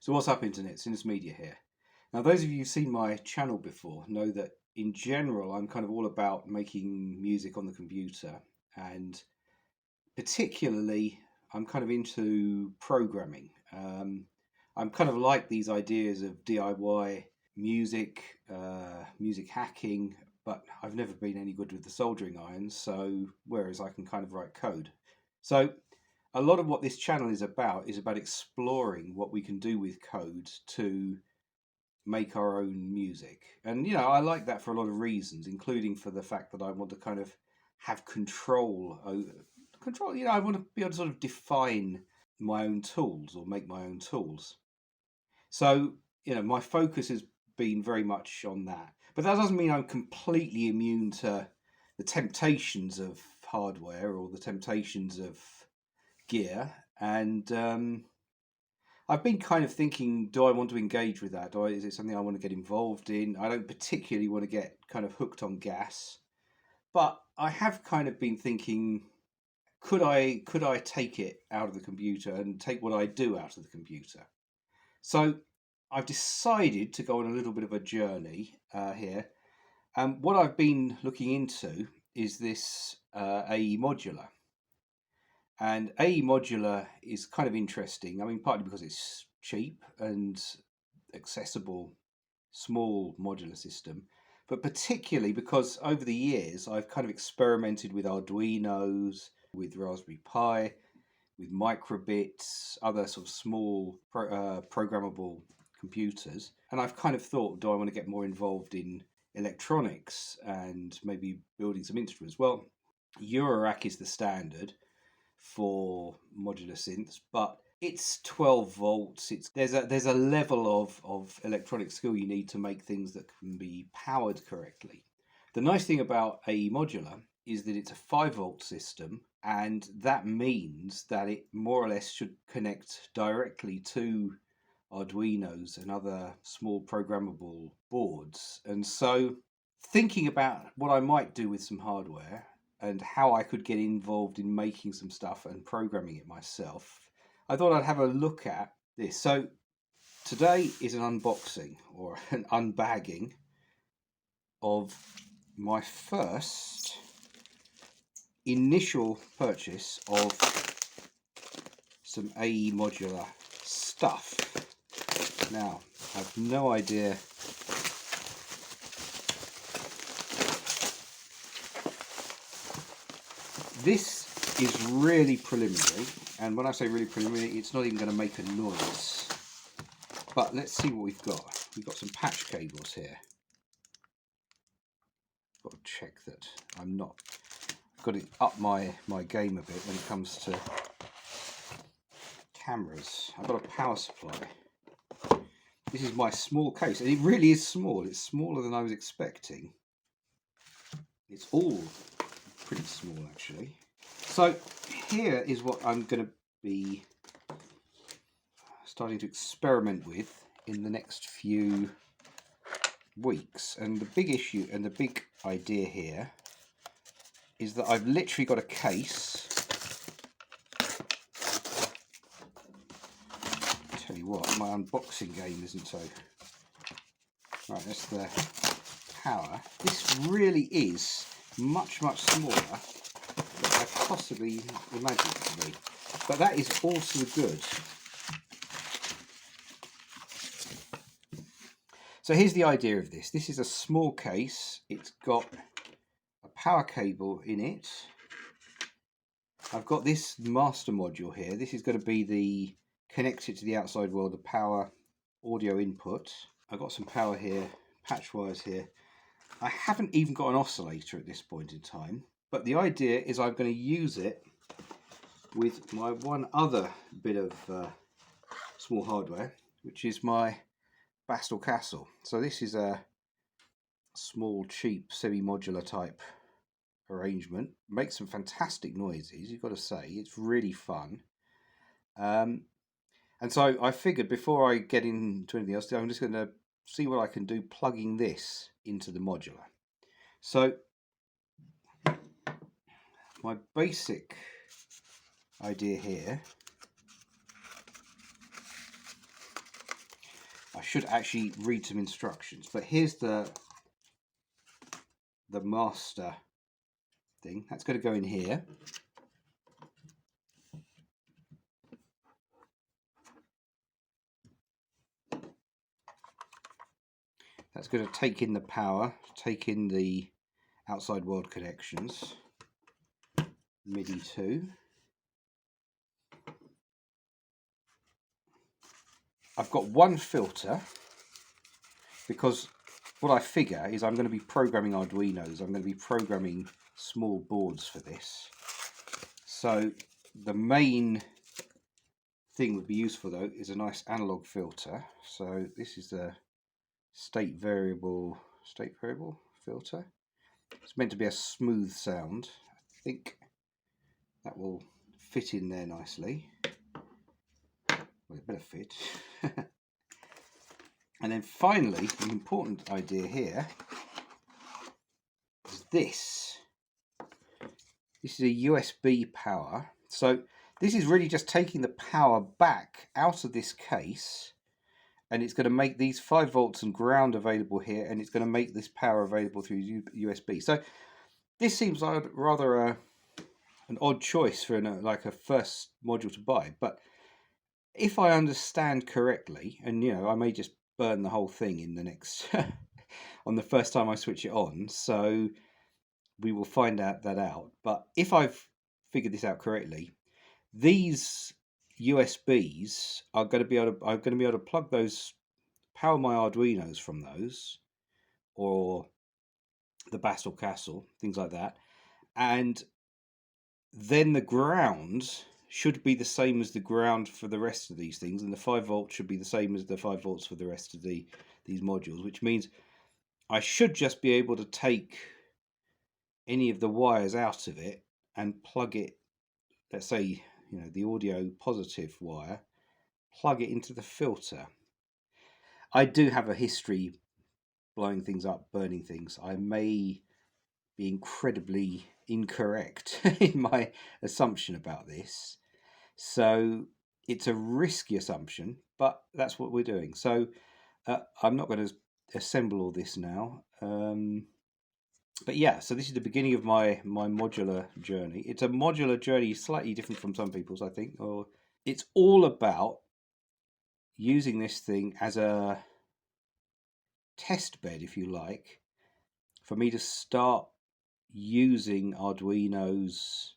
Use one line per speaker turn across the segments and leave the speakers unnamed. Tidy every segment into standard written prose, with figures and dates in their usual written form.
So what's up, Internet? Sinus Media here. Now, those of you who've seen my channel before know that in general I'm kind of all about making music on the computer, and particularly I'm kind of into programming. I'm kind of like these ideas of DIY music, music hacking, but I've never been any good with the soldering irons, so whereas I can kind of write code. So a lot of what this channel is about exploring what we can do with code to make our own music. And I like that for a lot of reasons, including for the fact that I want to kind of have control over control. I want to be able to sort of define my own tools or make my own tools. So my focus has been very much on that, but that doesn't mean I'm completely immune to the temptations of hardware or the temptations of gear. And I've been kind of thinking, do I want to engage with that? Is it something I want to get involved in? I don't particularly want to get kind of hooked on gas, but I have kind of been thinking, could I take it out of the computer and take what I do out of the computer? So I've decided to go on a little bit of a journey here. And what I've been looking into is this AE Modular. And AE Modular is kind of interesting. I mean, partly because it's cheap and accessible, small modular system, but particularly because over the years I've kind of experimented with Arduinos, with Raspberry Pi, with microbits, other sort of small programmable computers. And I've kind of thought, do I want to get more involved in electronics and maybe building some instruments? Well, Eurorack is the standard for modular synths, but it's 12 volts. There's a level of electronic skill you need to make things that can be powered correctly. The nice thing about AE Modular is that it's a 5-volt system, and that means that it more or less should connect directly to Arduinos and other small programmable boards. And so thinking about what I might do with some hardware and how I could get involved in making some stuff and programming it myself, I thought I'd have a look at this. So today is an unboxing or an unbagging of my first initial purchase of some AE Modular stuff. Now, I have no idea this is really preliminary, and when I say really preliminary, it's not even going to make a noise. But let's see what we've got. We've got some patch cables here. Got to check that I'm not. I've got to up my game a bit when it comes to cameras. I've got a power supply. This is my small case, and it really is small. It's smaller than I was expecting. It's all pretty small, actually. So here is what I'm going to be starting to experiment with in the next few weeks. And the big issue and the big idea here is that I've literally got a case. Tell you what, my unboxing game isn't so. Right, that's the power. This really is much smaller than I possibly imagined it to be. But that is also good. So here's the idea of this. This is a small case. It's got a power cable in it. I've got this master module here. This is going to be the connected to the outside world, the power audio input. I've got some power here, patch wires here. I haven't even got an oscillator at this point in time, but the idea is I'm going to use it with my one other bit of small hardware, which is my Bastl Kastle. So this is a small, cheap, semi-modular type arrangement. Makes some fantastic noises, you've got to say. It's really fun. And so I figured before I get into anything else, I'm just going to see what I can do plugging this into the modular. So my basic idea here I should actually read some instructions, but here's the master thing. That's going to go in here. That's going to take in the power, take in the outside world connections, MIDI 2. I've got one filter because what I figure is I'm going to be programming Arduinos. I'm going to be programming small boards for this. So the main thing would be useful though is a nice analog filter. So this is the state variable filter. It's meant to be a smooth sound. I think that will fit in there nicely. Well, it better fit. And then finally, the important idea here is this. This is a USB power. So this is really just taking the power back out of this case, and it's going to make these 5 volts and ground available here, and it's going to make this power available through USB. So this seems like rather an odd choice for like a first module to buy, but if I understand correctly, and I may just burn the whole thing in the next on the first time I switch it on, so we will find that out. But if I've figured this out correctly, these USBs are going to be able to plug those, power my Arduinos from those, or the Bastl Kastle, things like that, and then the ground should be the same as the ground for the rest of these things, and the 5 volts should be the same as the 5 volts for the rest of these modules, which means I should just be able to take any of the wires out of it and plug it, let's say, the audio positive wire, plug it into the filter. I do have a history blowing things up, burning things. I may be incredibly incorrect in my assumption about this. So it's a risky assumption, but that's what we're doing. So I'm not going to assemble all this now. But yeah, so this is the beginning of my modular journey. It's a modular journey, slightly different from some people's, I think. Or it's all about using this thing as a test bed, if you like, for me to start using Arduino's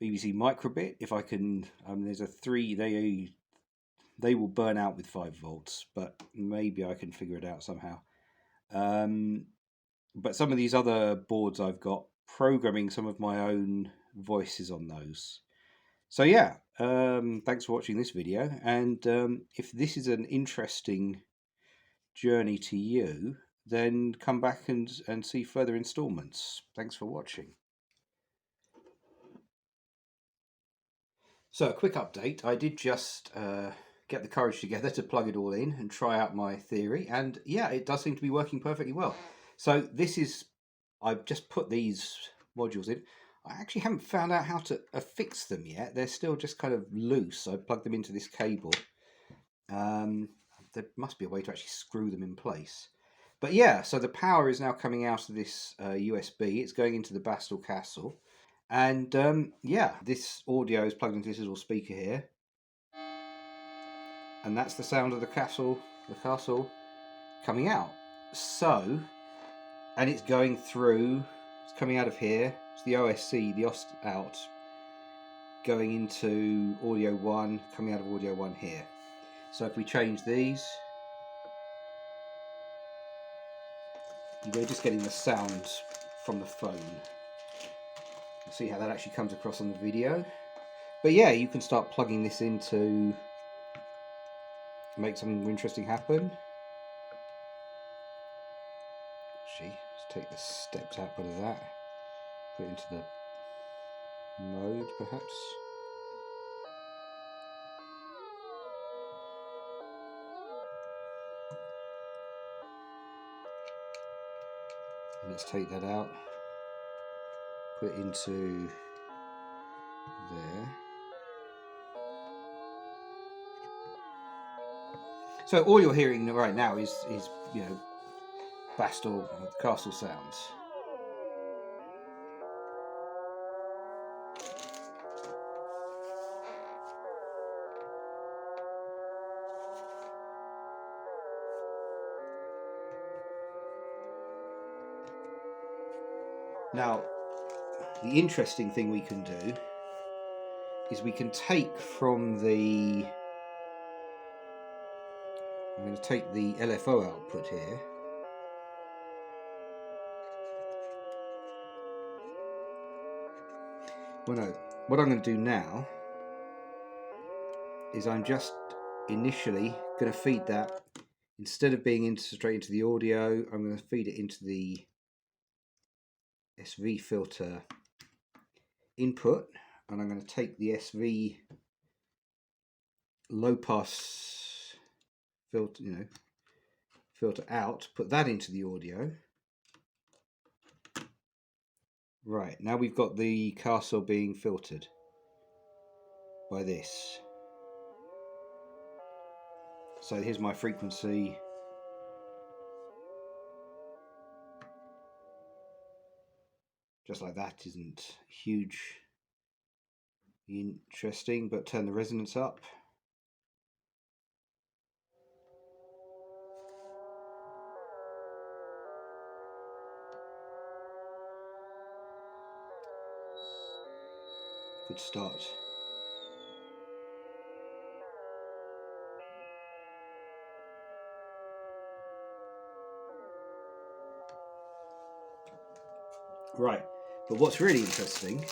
BBC microbit. If I can, there's a 3. They will burn out with 5 volts, but maybe I can figure it out somehow. But some of these other boards I've got, programming some of my own voices on those. So yeah, thanks for watching this video, and if this is an interesting journey to you, then come back and see further installments. Thanks for watching. So a quick update. I did just get the courage together to plug it all in and try out my theory, and yeah, it does seem to be working perfectly well. So this is, I've just put these modules in. I actually haven't found out how to affix them yet. They're still just kind of loose. I plugged them into this cable. There must be a way to actually screw them in place. But yeah, so the power is now coming out of this USB. It's going into the Bastl Kastle. And yeah, this audio is plugged into this little speaker here. And that's the sound of the castle coming out. So, and it's going through, it's coming out of here. It's the OSC, the OST out, going into audio 1, coming out of audio 1 here. So if we change these, we're just getting the sound from the phone. You'll see how that actually comes across on the video. But yeah, you can start plugging this in to make something interesting happen. Actually, let's take the steps output of that, put it into the mode perhaps. And let's take that out, put it into there. So all you're hearing right now is you know, Bastl Kastle sounds. Now, the interesting thing we can do is we can take from the... I'm going to take the LFO output here. Well, no, what I'm going to do now is I'm just initially going to feed that, instead of being straight into the audio, I'm going to feed it into the SV filter input, and I'm going to take the SV low pass filter, filter out, put that into the audio. Right, now we've got the Kastle being filtered by this. So here's my frequency. Just like that, isn't huge interesting, but turn the resonance up. Good start. Right, but what's really interesting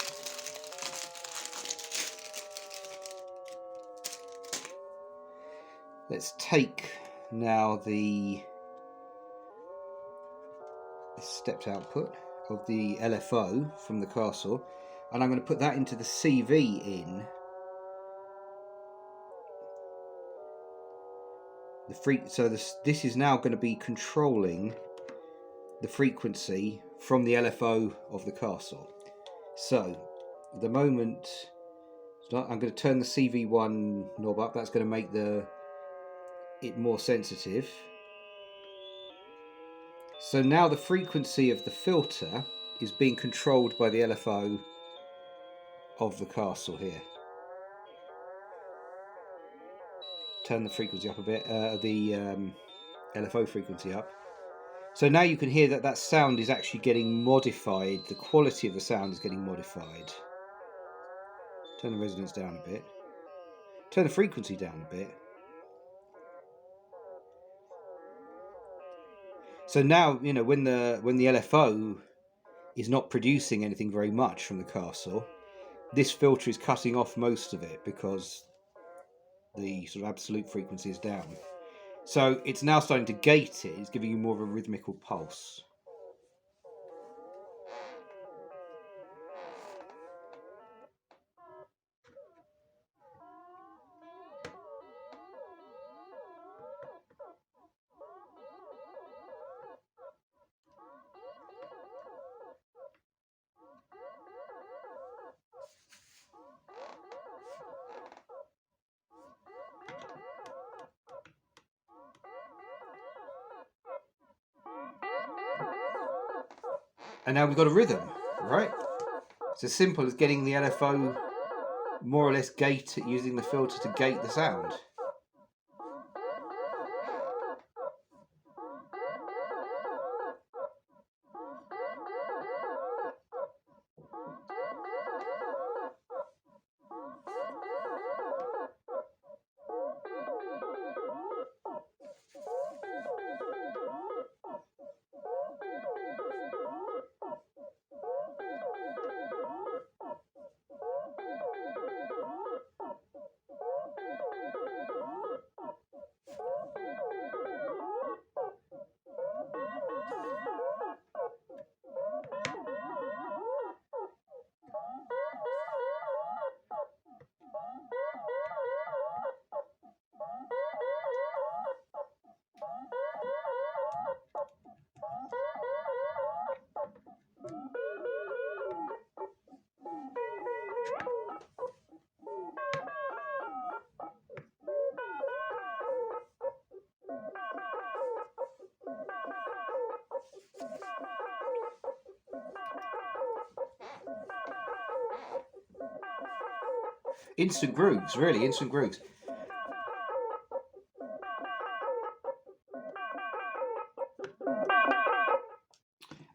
let's take now the stepped output of the LFO from the Kastle, and I'm going to put that into the CV in the so this is now going to be controlling the frequency from the LFO of the Kastle. So at the moment I'm going to turn the CV1 knob up. That's going to make it more sensitive. So now the frequency of the filter is being controlled by the LFO of the Kastle here. Turn the frequency up a bit, the LFO frequency up. So now you can hear that sound is actually getting modified. The quality of the sound is getting modified. Turn the resonance down a bit. Turn the frequency down a bit. So now, when the LFO is not producing anything very much from the Kastle, this filter is cutting off most of it because the sort of absolute frequency is down. So it's now starting to gate it. It's giving you more of a rhythmical pulse. And now we've got a rhythm, right? It's as simple as getting the LFO more or less gated, using the filter to gate the sound. instant grooves, really instant grooves.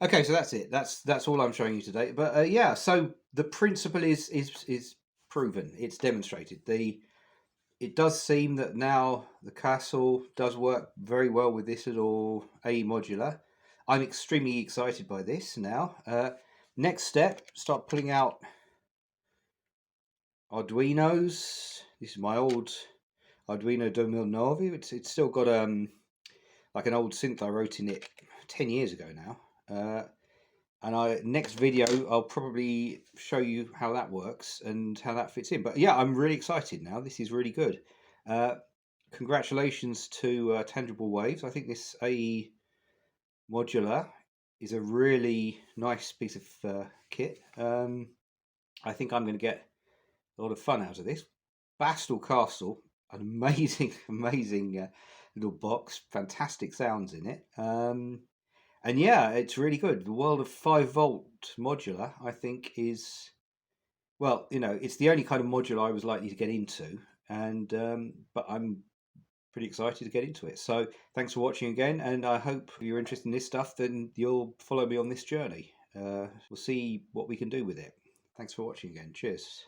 Okay, so that's it. That's all I'm showing you today. But yeah, so the principle is proven. It's demonstrated. It does seem that now the Kastle does work very well with this little AE Modular. I'm extremely excited by this now. Next step, start pulling out Arduinos. This is my old Arduino 2009. It's still got like an old synth I wrote in it 10 years ago now. And next video I'll probably show you how that works and how that fits in. But yeah, I'm really excited now. This is really good. Congratulations to Tangible Waves. I think this AE Modular is a really nice piece of kit. I think I'm going to get a lot of fun out of this. Bastl Kastle, an amazing, amazing little box. Fantastic sounds in it. And yeah, it's really good. The world of 5-volt modular, I think, is, well, it's the only kind of modular I was likely to get into, and but I'm pretty excited to get into it. So thanks for watching again, and I hope you're interested in this stuff. Then you'll follow me on this journey. We'll see what we can do with it. Thanks for watching again. Cheers.